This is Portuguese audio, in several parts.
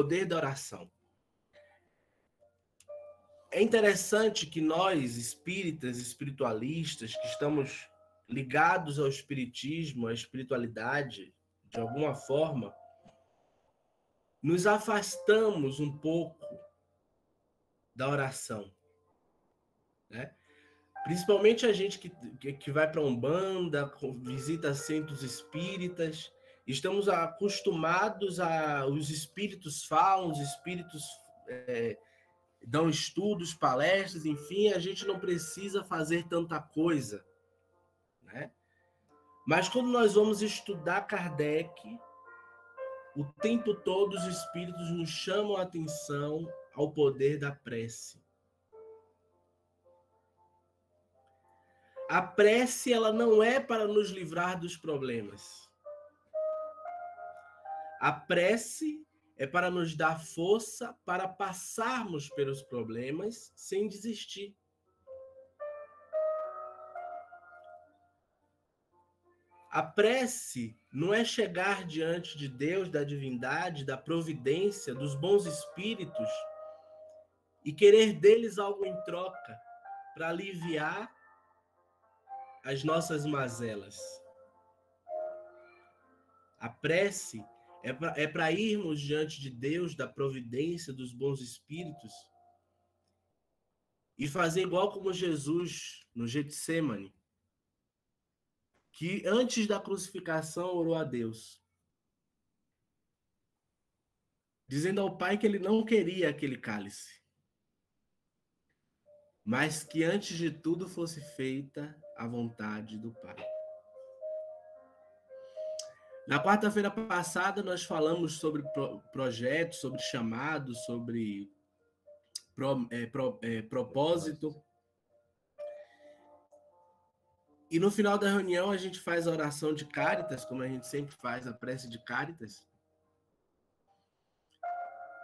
poder da oração. É interessante que nós, espíritas, espiritualistas, que estamos ligados ao espiritismo, à espiritualidade, de alguma forma, nos afastamos um pouco da oração, né? Principalmente a gente que vai para Umbanda, visita centros espíritas, estamos acostumados os espíritos falam, os espíritos dão estudos, palestras, enfim, a gente não precisa fazer tanta coisa, né? Mas quando nós vamos estudar Kardec, o tempo todo os espíritos nos chamam a atenção ao poder da prece. A prece, ela não é para nos livrar dos problemas. A prece é para nos dar força para passarmos pelos problemas sem desistir. A prece não é chegar diante de Deus, da divindade, da providência, dos bons espíritos e querer deles algo em troca para aliviar as nossas mazelas. A prece é para irmos diante de Deus, da providência, dos bons espíritos e fazer igual como Jesus no Getsêmani, que antes da crucificação orou a Deus, dizendo ao Pai que ele não queria aquele cálice, mas que antes de tudo fosse feita a vontade do Pai. Na quarta-feira passada, nós falamos sobre projetos, sobre chamados, sobre propósito. E no final da reunião, a gente faz a oração de Cáritas, como a gente sempre faz a prece de Cáritas.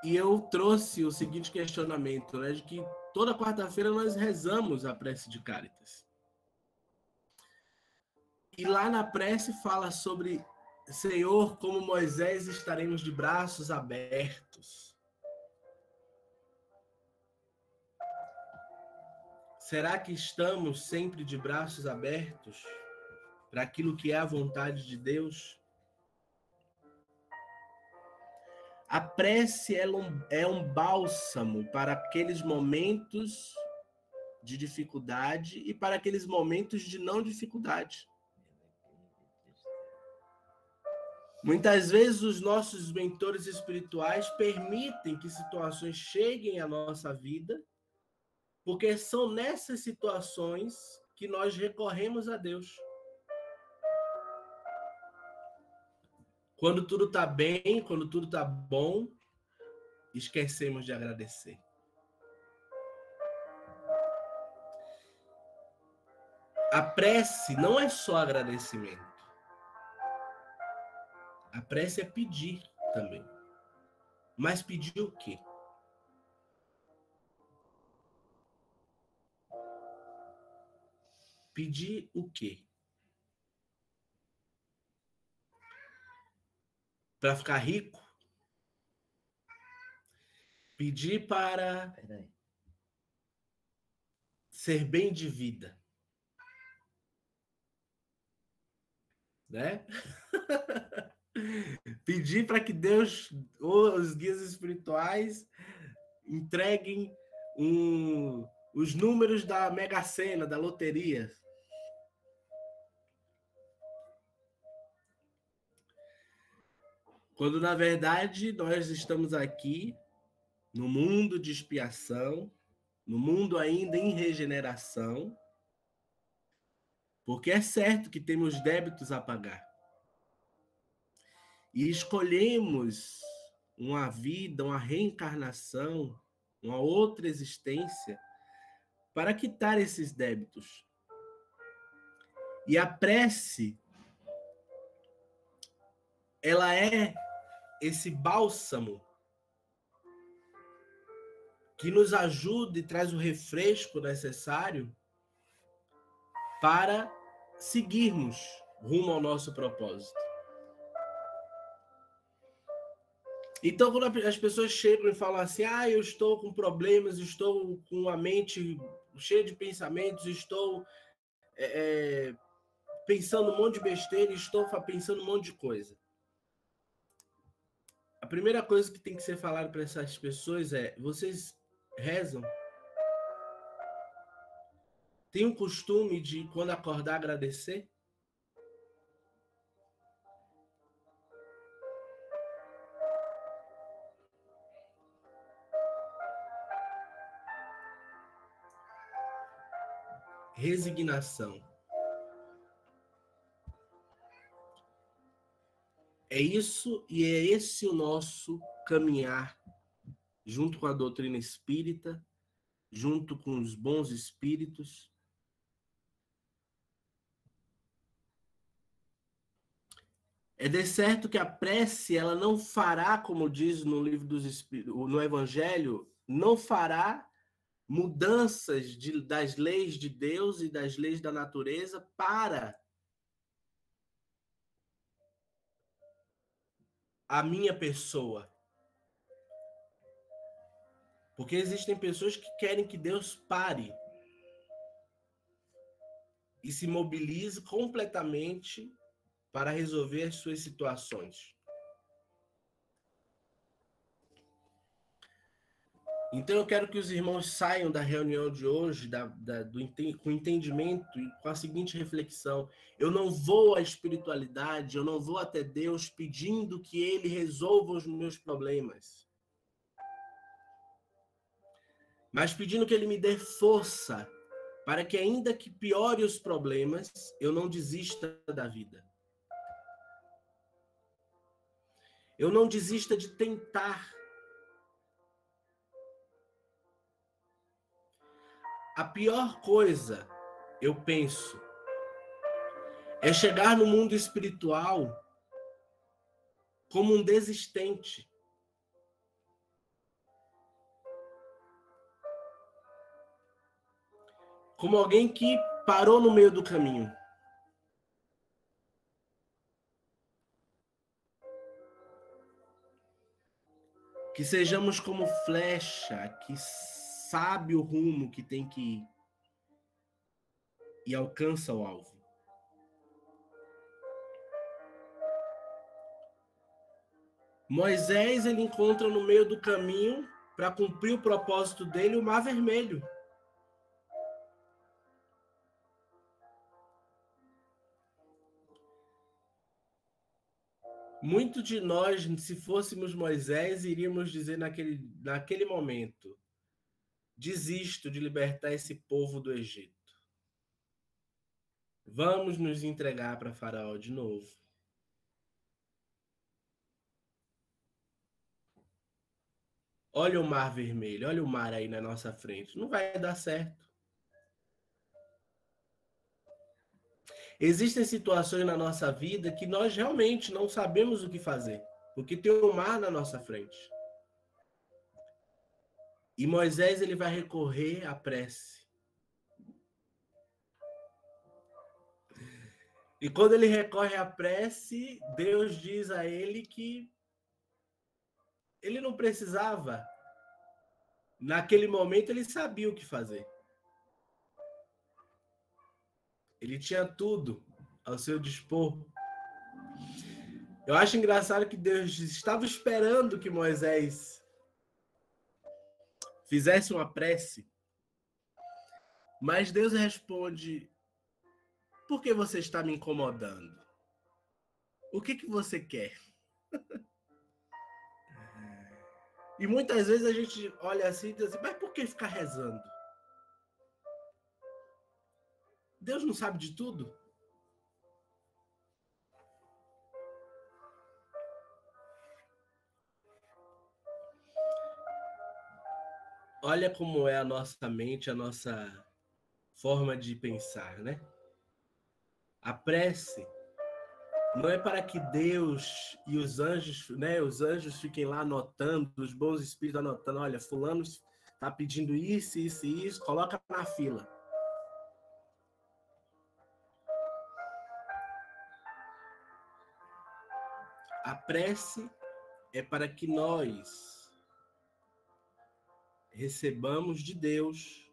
E eu trouxe o seguinte questionamento, né, de que toda quarta-feira nós rezamos a prece de Cáritas. E lá na prece fala sobre: Senhor, como Moisés, estaremos de braços abertos. Será que estamos sempre de braços abertos para aquilo que é a vontade de Deus? A prece é um bálsamo para aqueles momentos de dificuldade e para aqueles momentos de não dificuldade. Muitas vezes os nossos mentores espirituais permitem que situações cheguem à nossa vida, porque são nessas situações que nós recorremos a Deus. Quando tudo está bem, quando tudo está bom, esquecemos de agradecer. A prece não é só agradecimento. A prece é pedir também. Mas pedir o quê? Pedir o quê? Para ficar rico? Pedir para ser bem de vida. Né? Pedir para que Deus, ou os guias espirituais, entreguem os números da Mega Sena, da loteria. Quando, na verdade, nós estamos aqui no mundo de expiação, no mundo ainda em regeneração, porque é certo que temos débitos a pagar. E escolhemos uma vida, uma reencarnação, uma outra existência, para quitar esses débitos. E a prece, ela é esse bálsamo que nos ajuda e traz o refresco necessário para seguirmos rumo ao nosso propósito. Então, quando as pessoas chegam e falam assim, eu estou com problemas, estou com a mente cheia de pensamentos, estou pensando um monte de besteira, estou pensando um monte de coisa. A primeira coisa que tem que ser falada para essas pessoas é: vocês rezam? Tem o costume de, quando acordar, agradecer? Resignação. É isso e é esse o nosso caminhar junto com a doutrina espírita, junto com os bons espíritos. É de certo que a prece, ela não fará, como diz no livro dos Espíritos, no Evangelho, não fará mudanças das leis de Deus e das leis da natureza para a minha pessoa. Porque existem pessoas que querem que Deus pare e se mobilize completamente para resolver as suas situações. Então eu quero que os irmãos saiam da reunião de hoje com entendimento e com a seguinte reflexão: eu não vou à espiritualidade, eu não vou até Deus pedindo que Ele resolva os meus problemas, mas pedindo que Ele me dê força para que, ainda que piore os problemas, eu não desista da vida. Eu não desista de tentar. A pior coisa, eu penso, é chegar no mundo espiritual como um desistente. Como alguém que parou no meio do caminho. Que sejamos como flecha que sabe o rumo que tem que ir e alcança o alvo. Moisés, ele encontra no meio do caminho, para cumprir o propósito dele, o Mar Vermelho. Muito de nós, se fôssemos Moisés, iríamos dizer naquele momento: desisto de libertar esse povo do Egito. Vamos nos entregar para Faraó de novo. Olha o Mar Vermelho, olha o mar aí na nossa frente. Não vai dar certo. Existem situações na nossa vida que nós realmente não sabemos o que fazer, porque tem um mar na nossa frente. E Moisés, ele vai recorrer à prece. E quando ele recorre à prece, Deus diz a ele que ele não precisava. Naquele momento, ele sabia o que fazer. Ele tinha tudo ao seu dispor. Eu acho engraçado que Deus estava esperando que Moisés fizesse uma prece, mas Deus responde: por que você está me incomodando? O que você quer? E muitas vezes a gente olha assim e diz assim: mas por que ficar rezando? Deus não sabe de tudo? Olha como é a nossa mente, a nossa forma de pensar, né? A prece não é para que Deus e os anjos, né, os anjos fiquem lá anotando, os bons espíritos anotando: olha, fulano está pedindo isso, isso e isso, coloca na fila. A prece é para que nós recebamos de Deus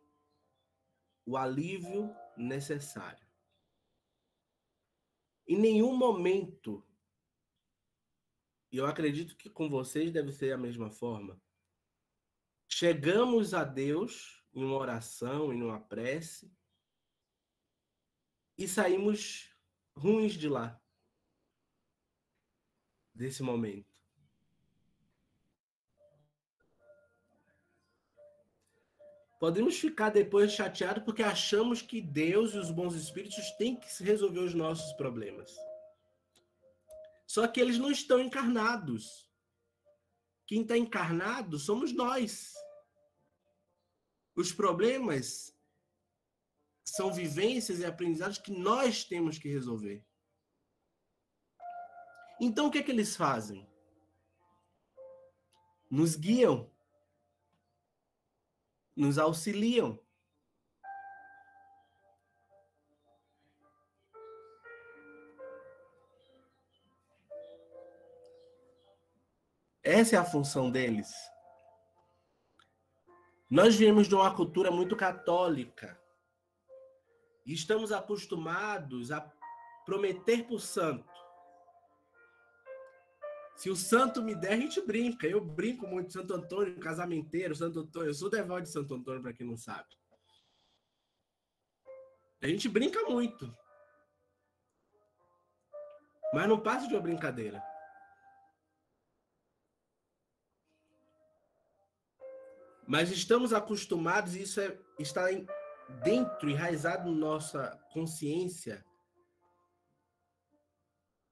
o alívio necessário. Em nenhum momento, e eu acredito que com vocês deve ser a mesma forma, chegamos a Deus em uma oração, em uma prece, e saímos ruins de lá, desse momento. Podemos ficar depois chateados porque achamos que Deus e os bons espíritos têm que resolver os nossos problemas. Só que eles não estão encarnados. Quem está encarnado somos nós. Os problemas são vivências e aprendizados que nós temos que resolver. Então, o que é que eles fazem? Nos guiam, nos auxiliam. Essa é a função deles. Nós viemos de uma cultura muito católica e estamos acostumados a prometer para o santo. Se o santo me der, a gente brinca. Eu brinco muito. Santo Antônio, casamenteiro, Santo Antônio. Eu sou devoto de Santo Antônio, para quem não sabe. A gente brinca muito. Mas não passa de uma brincadeira. Mas estamos acostumados, e isso está dentro, enraizado na nossa consciência,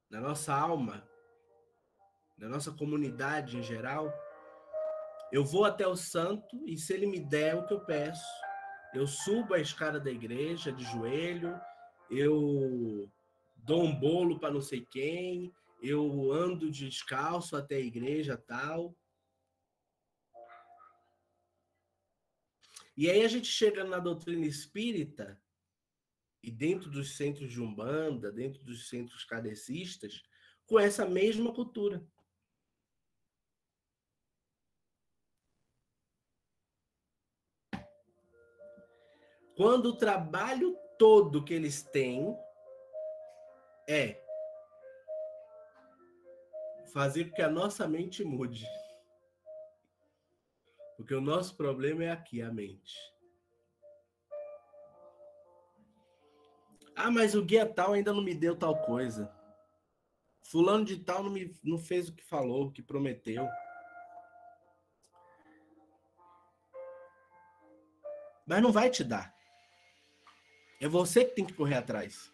na nossa alma, na nossa comunidade em geral. Eu vou até o santo e se ele me der o que eu peço, eu subo a escada da igreja de joelho, eu dou um bolo para não sei quem, eu ando descalço até a igreja tal. E aí a gente chega na doutrina espírita e dentro dos centros de Umbanda, dentro dos centros kardecistas, com essa mesma cultura. Quando o trabalho todo que eles têm é fazer com que a nossa mente mude. Porque o nosso problema é aqui, a mente. Ah, mas o guia tal ainda não me deu tal coisa. Fulano de tal não fez o que falou, o que prometeu. Mas não vai te dar. É você que tem que correr atrás.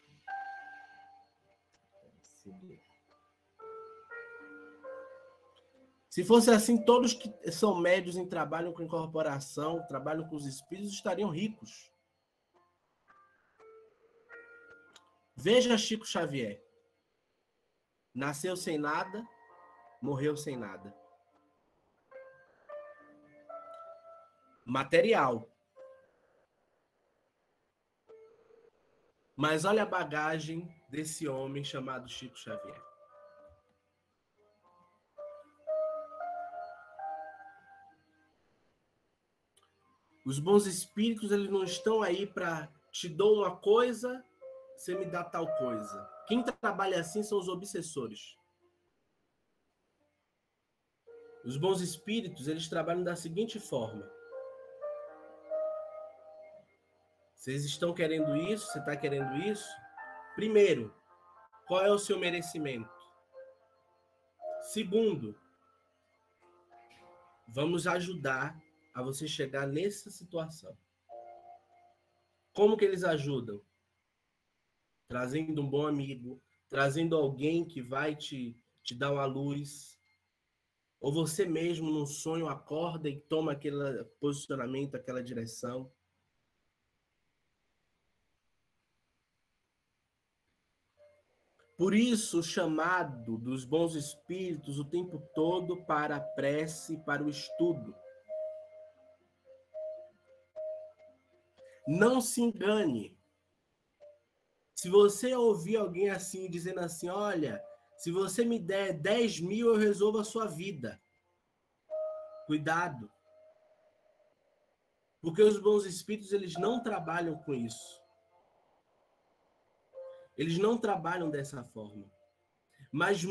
Se fosse assim, todos que são médios e trabalham com incorporação, trabalham com os espíritos, estariam ricos. Veja Chico Xavier. Nasceu sem nada, morreu sem nada. Material. Mas olha a bagagem desse homem chamado Chico Xavier. Os bons espíritos, eles não estão aí para te dou uma coisa, você me dá tal coisa. Quem trabalha assim são os obsessores. Os bons espíritos, eles trabalham da seguinte forma. Vocês estão querendo isso? Você está querendo isso? Primeiro, qual é o seu merecimento? Segundo, vamos ajudar a você chegar nessa situação. Como que eles ajudam? Trazendo um bom amigo, trazendo alguém que vai te dar uma luz, ou você mesmo num sonho acorda e toma aquele posicionamento, aquela direção. Por isso, o chamado dos bons espíritos o tempo todo para a prece e para o estudo. Não se engane. Se você ouvir alguém assim, dizendo assim, olha, Se você me der 10 mil, eu resolvo a sua vida. Cuidado. Porque os bons espíritos, eles não trabalham com isso. Eles não trabalham dessa forma. Mas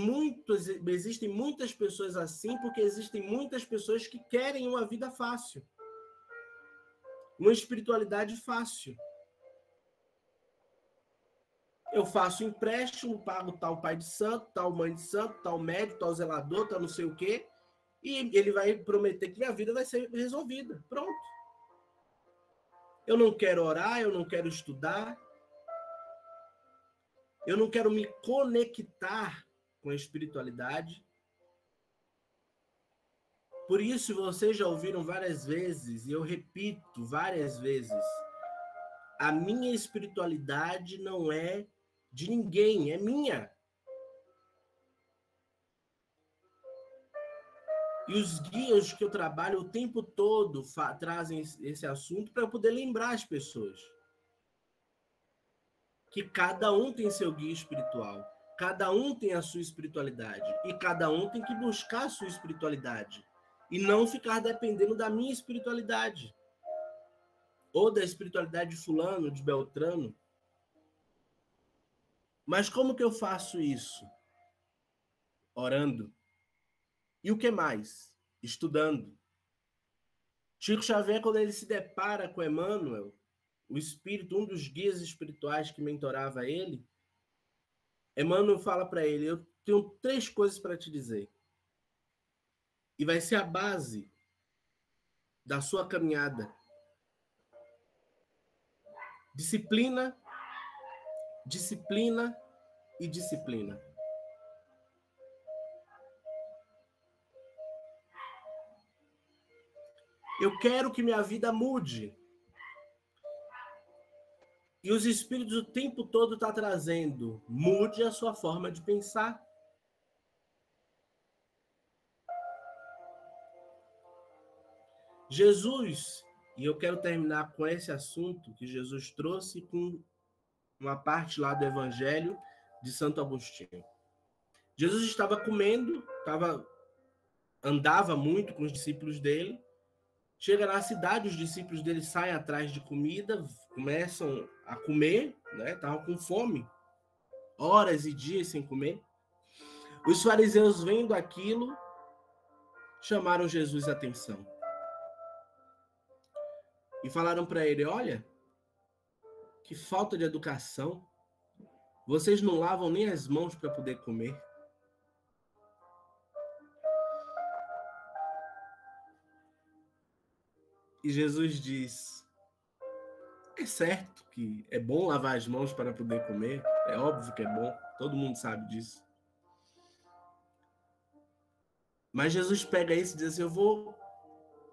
existem muitas pessoas assim, porque existem muitas pessoas que querem uma vida fácil. Uma espiritualidade fácil. Eu faço empréstimo, pago tal pai de santo, tal mãe de santo, tal médico, tal zelador, tal não sei o quê, e ele vai prometer que minha vida vai ser resolvida. Pronto. Eu não quero orar, eu não quero estudar, eu não quero me conectar com a espiritualidade. Por isso, vocês já ouviram várias vezes, e eu repito várias vezes, a minha espiritualidade não é de ninguém, é minha. E os guias que eu trabalho o tempo todo trazem esse assunto para eu poder lembrar as pessoas que cada um tem seu guia espiritual, cada um tem a sua espiritualidade e cada um tem que buscar a sua espiritualidade e não ficar dependendo da minha espiritualidade ou da espiritualidade de fulano, de Beltrano. Mas como que eu faço isso? Orando. E o que mais? Estudando. Chico Xavier, quando ele se depara com Emmanuel, o espírito, um dos guias espirituais que mentorava ele, Emmanuel fala para ele: eu tenho 3 coisas para te dizer. E vai ser a base da sua caminhada. Disciplina, disciplina e disciplina. Eu quero que minha vida mude. E os espíritos o tempo todo estão trazendo: mude a sua forma de pensar. Jesus, e eu quero terminar com esse assunto que Jesus trouxe com uma parte lá do Evangelho de Santo Agostinho. Jesus estava comendo, andava muito com os discípulos dele. Chega na cidade, os discípulos dele saem atrás de comida, começam a comer, né? Estavam com fome, horas e dias sem comer. Os fariseus, vendo aquilo, chamaram Jesus a atenção e falaram para ele: olha, que falta de educação, vocês não lavam nem as mãos para poder comer. E Jesus diz: é certo que é bom lavar as mãos para poder comer, é óbvio que é bom, todo mundo sabe disso. Mas Jesus pega isso e diz assim: eu vou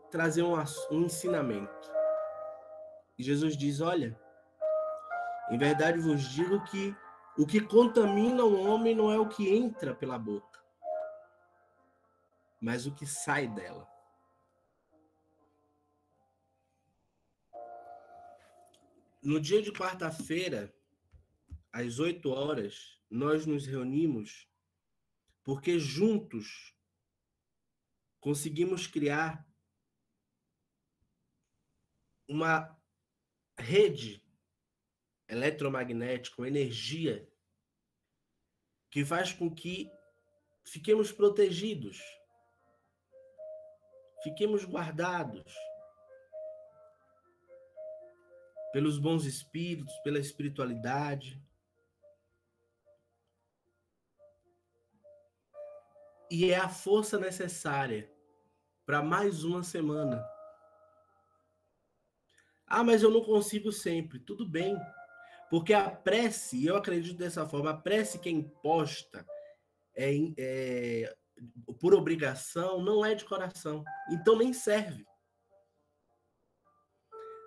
trazer um ensinamento. E Jesus diz: olha, em verdade vos digo que o que contamina o homem não é o que entra pela boca, mas o que sai dela. No dia de quarta-feira, às 8 horas, nós nos reunimos porque juntos conseguimos criar uma rede eletromagnética, uma energia que faz com que fiquemos protegidos, fiquemos guardados pelos bons espíritos, pela espiritualidade. E é a força necessária para mais uma semana. Ah, mas eu não consigo sempre. Tudo bem. Porque a prece, eu acredito dessa forma, a prece que é imposta por obrigação não é de coração. Então nem serve.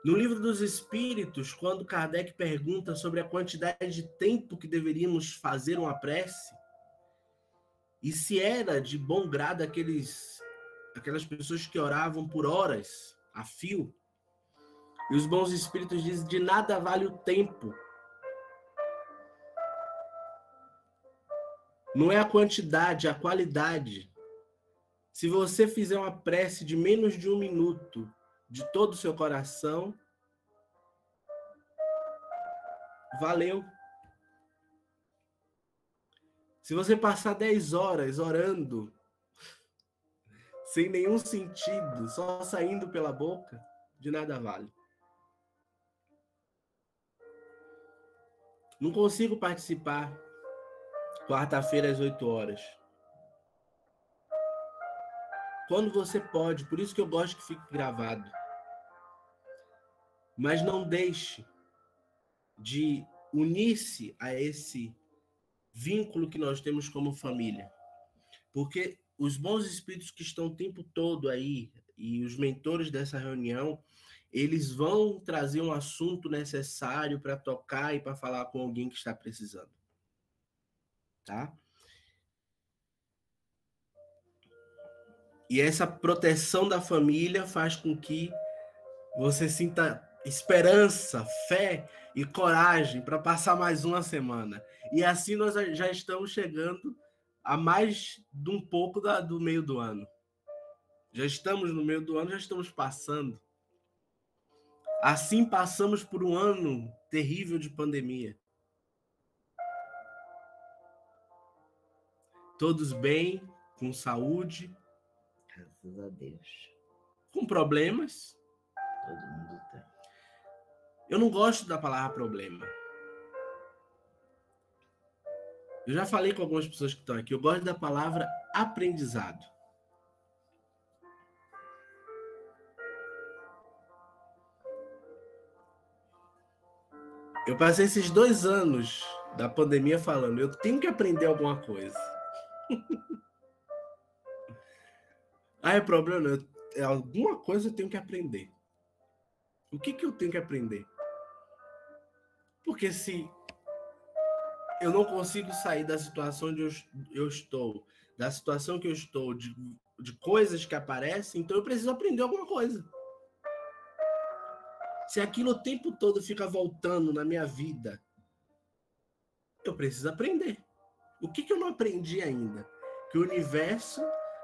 No Livro dos Espíritos, quando Kardec pergunta sobre a quantidade de tempo que deveríamos fazer uma prece, e se era de bom grado aquelas pessoas que oravam por horas a fio, e os bons espíritos dizem: de nada vale o tempo. Não é a quantidade, é a qualidade. Se você fizer uma prece de menos de 1 minuto, de todo o seu coração, valeu. Se você passar 10 horas orando, sem nenhum sentido, só saindo pela boca, de nada vale. Não consigo participar quarta-feira às 8 horas. Quando você pode, por isso que eu gosto que fique gravado. Mas não deixe de unir-se a esse vínculo que nós temos como família. Porque os bons espíritos que estão o tempo todo aí, e os mentores dessa reunião, eles vão trazer um assunto necessário para tocar e para falar com alguém que está precisando. Tá? E essa proteção da família faz com que você sinta esperança, fé e coragem para passar mais uma semana. E assim nós já estamos chegando a mais de um pouco do meio do ano. Já estamos no meio do ano, já estamos passando. Assim passamos por um ano terrível de pandemia. Todos bem, com saúde. Graças a Deus. Com problemas. Todo mundo tem. Eu não gosto da palavra problema. Eu já falei com algumas pessoas que estão aqui. Eu gosto da palavra aprendizado. Eu passei esses 2 anos da pandemia falando, eu tenho que aprender alguma coisa. É problema, alguma coisa eu tenho que aprender. O que eu tenho que aprender? Porque se eu não consigo sair da situação onde eu estou, da situação que eu estou, de coisas que aparecem, então eu preciso aprender alguma coisa. Se aquilo o tempo todo fica voltando na minha vida, eu preciso aprender. O que eu não aprendi ainda? Que o universo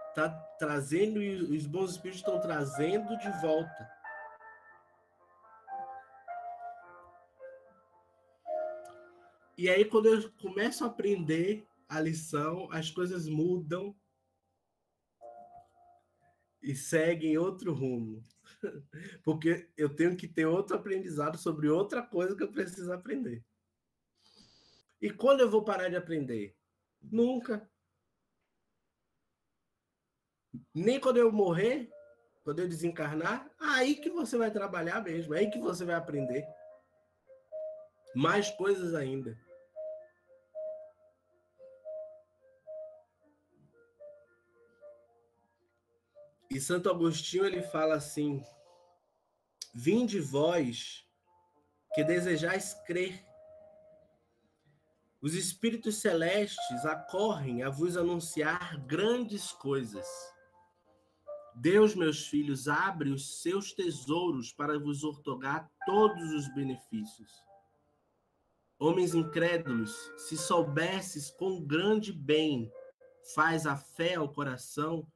está trazendo e os bons espíritos estão trazendo de volta. E aí, quando eu começo a aprender a lição, as coisas mudam e seguem outro rumo. Porque eu tenho que ter outro aprendizado sobre outra coisa que eu preciso aprender. E quando eu vou parar de aprender? Nunca. Nem quando eu morrer, quando eu desencarnar, aí que você vai trabalhar mesmo, aí que você vai aprender. Mais coisas ainda. E Santo Agostinho, ele fala assim: vinde vós que desejais crer. Os espíritos celestes acorrem a vos anunciar grandes coisas. Deus, meus filhos, abre os seus tesouros para vos outorgar todos os benefícios. Homens incrédulos, se soubesses quão grande bem faz a fé ao coração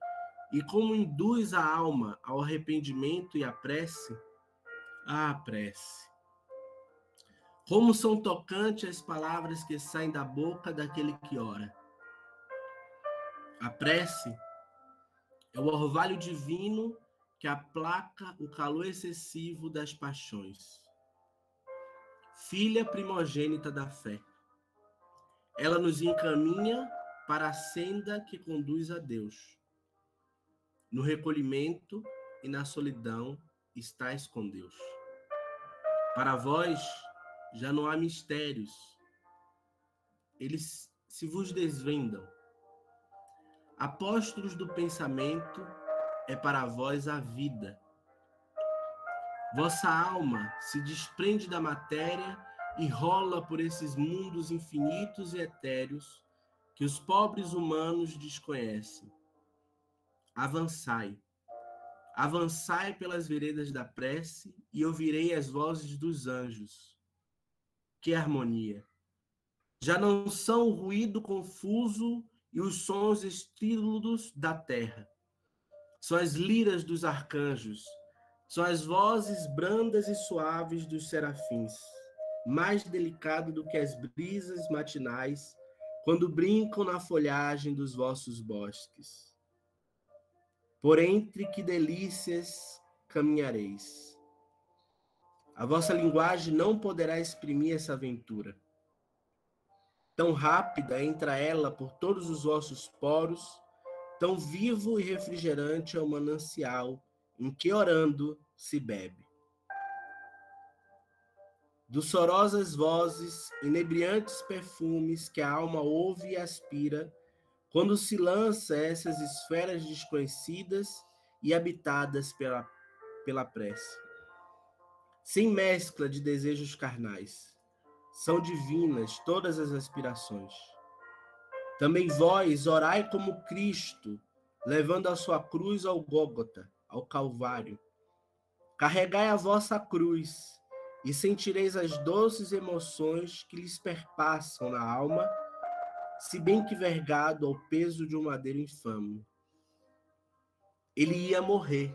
e como induz a alma ao arrependimento e à prece, prece. Como são tocantes as palavras que saem da boca daquele que ora. A prece é o orvalho divino que aplaca o calor excessivo das paixões. Filha primogênita da fé. Ela nos encaminha para a senda que conduz a Deus. No recolhimento e na solidão estais com Deus. Para vós já não há mistérios. Eles se vos desvendam. Apóstolos do pensamento é para vós a vida. Vossa alma se desprende da matéria e rola por esses mundos infinitos e etéreos que os pobres humanos desconhecem. Avançai. Avançai pelas veredas da prece e ouvirei as vozes dos anjos. Que harmonia! Já não são o ruído confuso e os sons estrídulos da terra. São as liras dos arcanjos, são as vozes brandas e suaves dos serafins, mais delicado do que as brisas matinais, quando brincam na folhagem dos vossos bosques. Por entre que delícias caminhareis. A vossa linguagem não poderá exprimir essa aventura. Tão rápida entra ela por todos os vossos poros, tão vivo e refrigerante é o manancial em que, orando, se bebe. Doçorosas vozes, inebriantes perfumes que a alma ouve e aspira, quando se lança essas esferas desconhecidas e habitadas pela prece. Sem mescla de desejos carnais, são divinas todas as aspirações. Também vós orai como Cristo, levando a sua cruz ao Gólgota, ao Calvário. Carregai a vossa cruz e sentireis as doces emoções que lhes perpassam na alma, se bem que vergado ao peso de um madeiro infame. Ele ia morrer,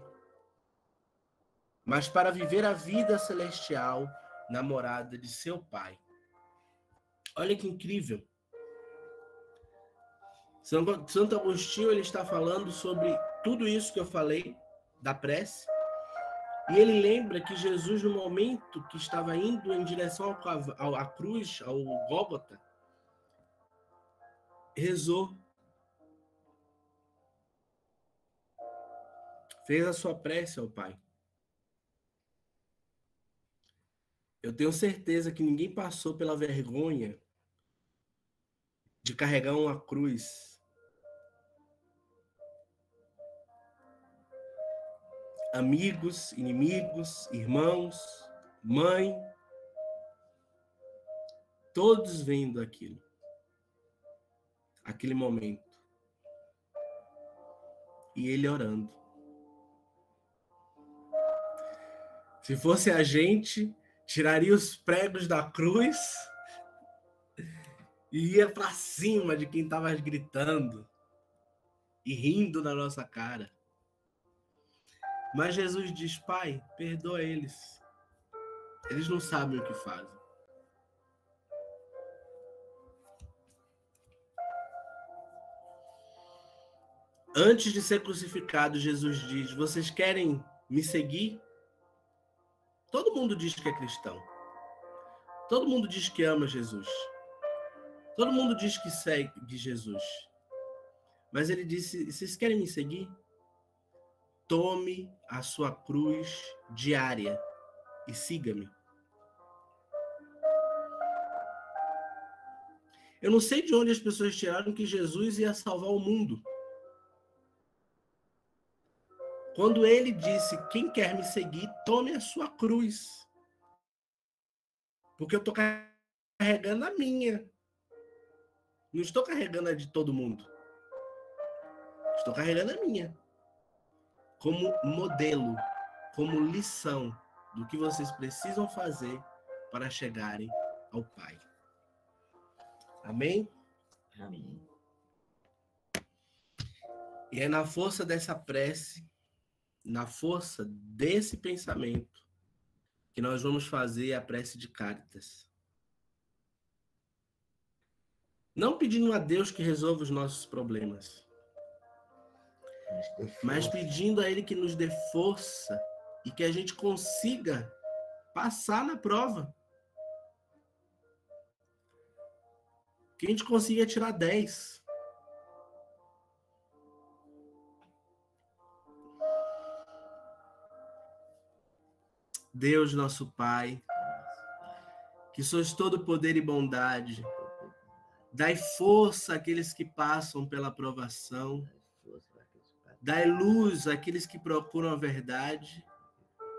mas para viver a vida celestial na morada de seu Pai. Olha que incrível. Santo Agostinho ele está falando sobre tudo isso que eu falei da prece, e ele lembra que Jesus, no momento que estava indo em direção à cruz, ao Gólgota, rezou, fez a sua prece ao Pai. Eu tenho certeza que ninguém passou pela vergonha de carregar uma cruz. Amigos, inimigos, irmãos, mãe, todos vendo aquilo, aquele momento. E ele orando. Se fosse a gente, tiraria os pregos da cruz e ia para cima de quem estava gritando e rindo na nossa cara. Mas Jesus diz: Pai, perdoa eles. Eles não sabem o que fazem. Antes de ser crucificado, Jesus diz: vocês querem me seguir? Todo mundo diz que é cristão. Todo mundo diz que ama Jesus. Todo mundo diz que segue Jesus. Mas ele disse: vocês querem me seguir? Tome a sua cruz diária e siga-me. Eu não sei de onde as pessoas tiraram que Jesus ia salvar o mundo. Quando ele disse: quem quer me seguir, tome a sua cruz. Porque eu estou carregando a minha. Não estou carregando a de todo mundo. Estou carregando a minha. Como modelo, como lição do que vocês precisam fazer para chegarem ao Pai. Amém? Amém. E é na força dessa prece, na força desse pensamento, que nós vamos fazer a prece de Cáritas. Não pedindo a Deus que resolva os nossos problemas, mas pedindo a Ele que nos dê força e que a gente consiga passar na prova. Que a gente consiga tirar 10. Deus, nosso Pai, que sois todo poder e bondade, dai força àqueles que passam pela provação, dai luz àqueles que procuram a verdade,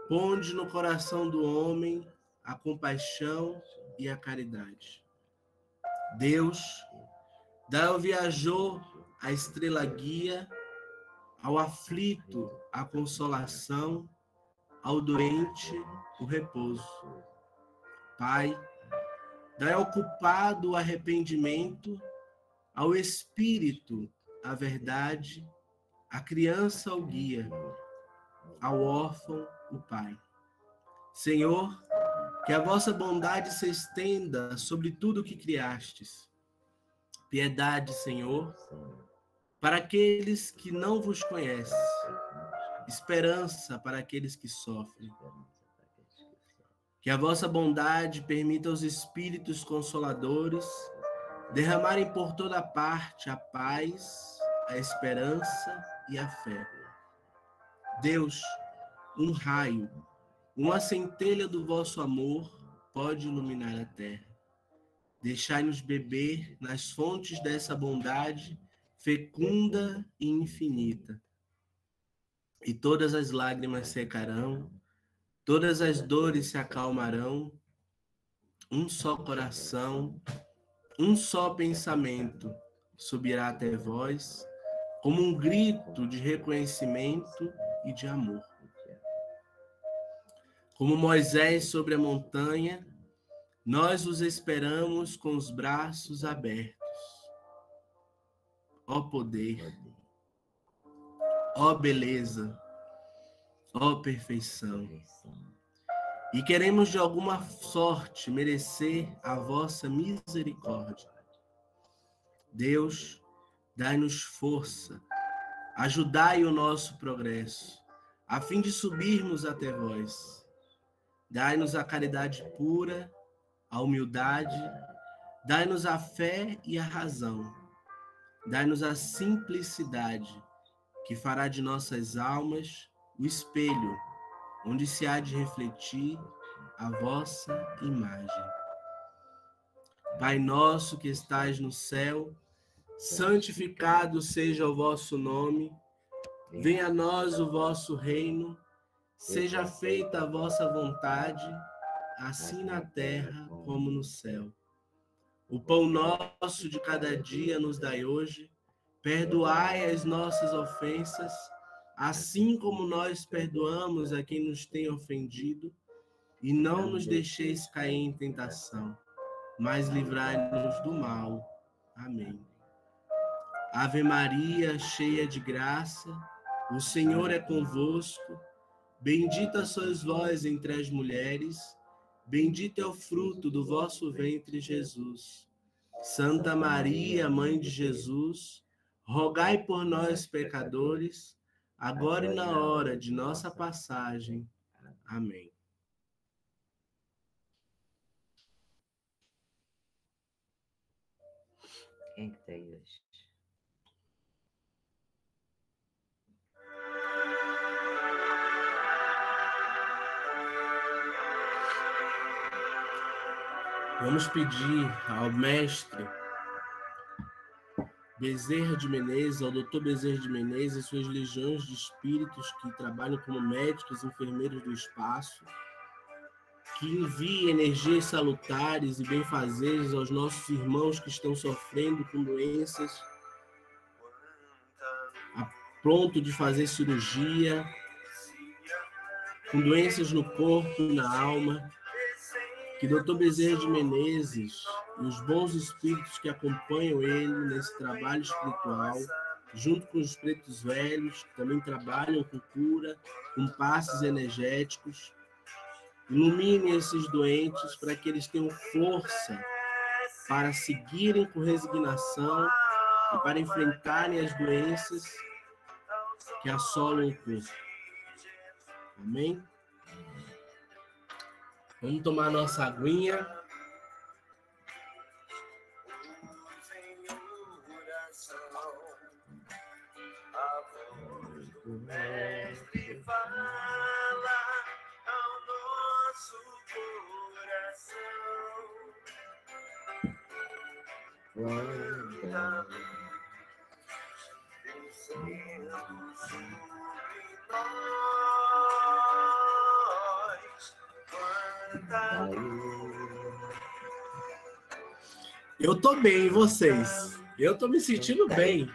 ponde no coração do homem a compaixão e a caridade. Deus, dai ao viajor a estrela guia, ao aflito a consolação, ao doente o repouso. Pai, Dai ao culpado o arrependimento, ao espírito a verdade, à criança o guia, ao órfão o pai. Senhor, que a vossa bondade se estenda sobre tudo o que criastes. Piedade, Senhor, para aqueles que não vos conhecem. Esperança para aqueles que sofrem. Que a vossa bondade permita aos espíritos consoladores derramarem por toda parte a paz, a esperança e a fé. Deus, um raio, uma centelha do vosso amor pode iluminar a terra. Deixai-nos beber nas fontes dessa bondade fecunda e infinita. E todas as lágrimas secarão, todas as dores se acalmarão, um só coração, um só pensamento subirá até vós, como um grito de reconhecimento e de amor. Como Moisés sobre a montanha, nós os esperamos com os braços abertos. Ó poder, ó beleza, ó perfeição. E queremos de alguma sorte merecer a vossa misericórdia. Deus, dai-nos força, ajudai o nosso progresso, a fim de subirmos até vós. Dai-nos a caridade pura, a humildade, dai-nos a fé e a razão. Dai-nos a simplicidade, que fará de nossas almas o espelho, onde se há de refletir a vossa imagem. Pai nosso que estais no céu, santificado seja o vosso nome, venha a nós o vosso reino, seja feita a vossa vontade, assim na terra como no céu. O pão nosso de cada dia nos dai hoje, perdoai as nossas ofensas, assim como nós perdoamos a quem nos tem ofendido, e não nos deixeis cair em tentação, mas livrai-nos do mal. Amém. Ave Maria, cheia de graça, o Senhor é convosco, bendita sois vós entre as mulheres, bendito é o fruto do vosso ventre, Jesus. Santa Maria, Mãe de Jesus, rogai por nós, pecadores, agora e na hora de nossa passagem. Amém. Quem que tem hoje? Vamos pedir ao mestre Bezerra de Menezes, ao doutor Bezerra de Menezes e suas legiões de espíritos que trabalham como médicos e enfermeiros do espaço, que envie energias salutares e benfazeres aos nossos irmãos que estão sofrendo com doenças, a pronto de fazer cirurgia, com doenças no corpo e na alma. Que Dr. Bezerra de Menezes e os bons espíritos que acompanham ele nesse trabalho espiritual, junto com os pretos velhos, que também trabalham com cura, com passes energéticos, iluminem esses doentes para que eles tenham força para seguirem com resignação e para enfrentarem as doenças que assolam o corpo. Amém? Vamos tomar nossa aguinha. O mestre fala ao nosso coração. Descendo sobre nós. Eu tô bem, e vocês? Eu tô me sentindo bem.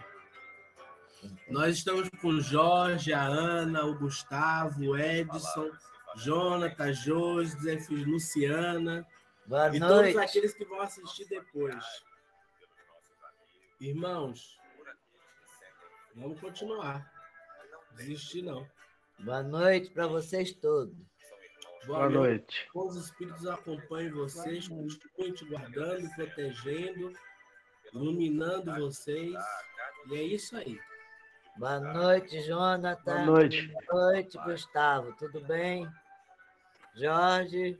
Nós estamos com o Jorge, a Ana, o Gustavo, o Edson, Jonathan, José, Luciana. Boa E noite. todos aqueles que vão assistir depois. Irmãos, vamos continuar. Desistir não. Boa noite para vocês todos. Boa noite. Bons espíritos acompanhem vocês, continuem te guardando, protegendo, iluminando vocês. E é isso aí. Boa noite, Jonathan. Boa noite. Boa noite, Gustavo. Tudo bem? Jorge.